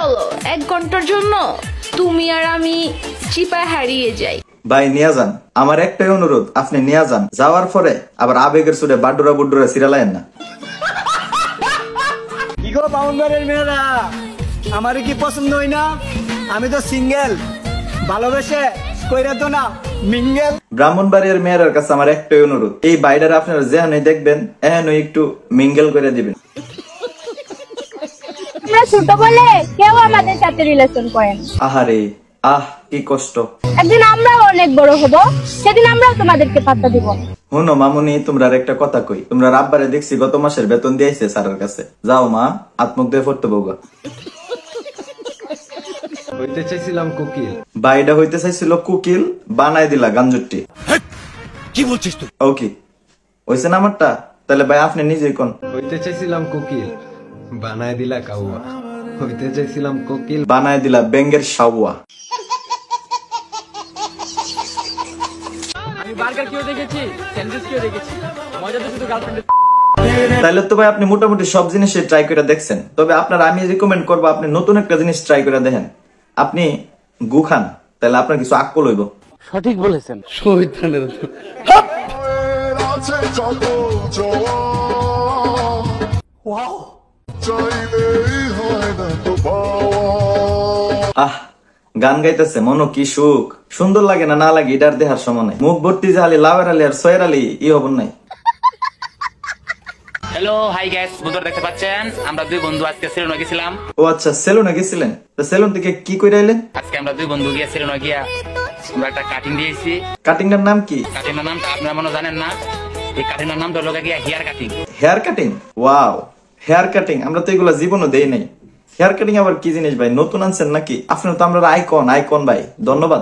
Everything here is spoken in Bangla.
চলো 1 ঘন্টার জন্য তুমি আর আমি চিপায় হারিয়ে যাই। ভাই নিয়ে যান, আমার একটাই অনুরোধ, আপনি নিয়ে যান। যাওয়ার পরে আবার আবেগের সুরে বাড্ডুরা বুড্ডুরা সিরালায়েন না। কি গো বাউন্ডারের মেয়েরা, আমার কি পছন্দ হয় না? আমি তো সিঙ্গেল, ভালোবেসে কইরা তো না মিঙ্গেল। ব্রাহ্মণবাড়িয়ার মেয়ের কাছে আমার একটাই অনুরোধ, এই বাইডার আপনারা যেখানে দেখবেন এখানে একটু মিঙ্গেল করে দিবেন। আমরা ছোট বলে কেউ আমাদের সাথে রিলেশন করেন। আহারে কি কষ্ট। একদিন আমরাও অনেক বড় হব, সেদিন আমরাও তোমাদেরকে পাত্তা দিব। হুনো মামুনি, তোমরা একটা কথা কই, তোমরা আব্বারে দেখছি গত মাসের বেতন দিয়েছে স্যারের কাছে। যাও মা, আত্মক দিয়ে পড়তে বউগা। হইতে চাইছিলাম কোকিল। বাইডা হইতে চাইছিল কুকিল, বানাই দিলা গাঞ্জুটি। কি বলছিস তুই? ওকে হইছে না আমারটা? তাহলে ভাই আপনি নিজেই কোন। হইতে চাইছিলাম কোকিল, বানায় দিলা কাউয়া। হইতে চাইছিলাম কোকিল, বানাই দিলা বেঙ্গের সাউয়া। আমি বার্গার কিও দেখেছি, স্যান্ডউইচ কিও দেখেছি, মজা তো শুধু গার্লফ্রেন্ডের। তাহলে তো ভাই আপনি মোটামুটি সব জিনিসই ট্রাই করে দেখছেন। তবে আপনার আমি রিকমেন্ড করবো আপনি নতুন একটা জিনিস ট্রাই করে দেখেন। আপনি গু খান, তাহলে আপনার কিছু আকল হইব। সঠিক বলেছেন। গান গাইতেছে মনো, কি সুখ। সুন্দর লাগে না লাগে এটার দেহার সমানে। মুখ ভর্তি যে আলী লাভের আলী আর সয়ের আলী ই হবেন নাই। হ্যালো হাই গাইস, বন্ধুরা দেখতে পাচ্ছেন আমরা দুই বন্ধু আজকে সেলুনে গেছিলাম। ও আচ্ছা, সেলুনে গেছিলেন? তো সেলুন থেকে কি কইরা আইলেন? আজকে আমরা দুই বন্ধু গিয়ে সেলুনে গিয়া আমরা একটা কাটিং দিয়েছি। কাটিংটার নাম কি? কাটিংটার নামটা আপনারা মনে জানেন না। এই কাটিংটার নামটা হলো গিয়া hair cutting. Hair cutting? Wow, hair cutting আমরা তো এগুলা জীবনও দেই নাই। হেয়ার কাটিং আবার কি জিনিস ভাই, নতুন আনছেন নাকি? আপনার তো আমরা আইকন ভাই, ধন্যবাদ।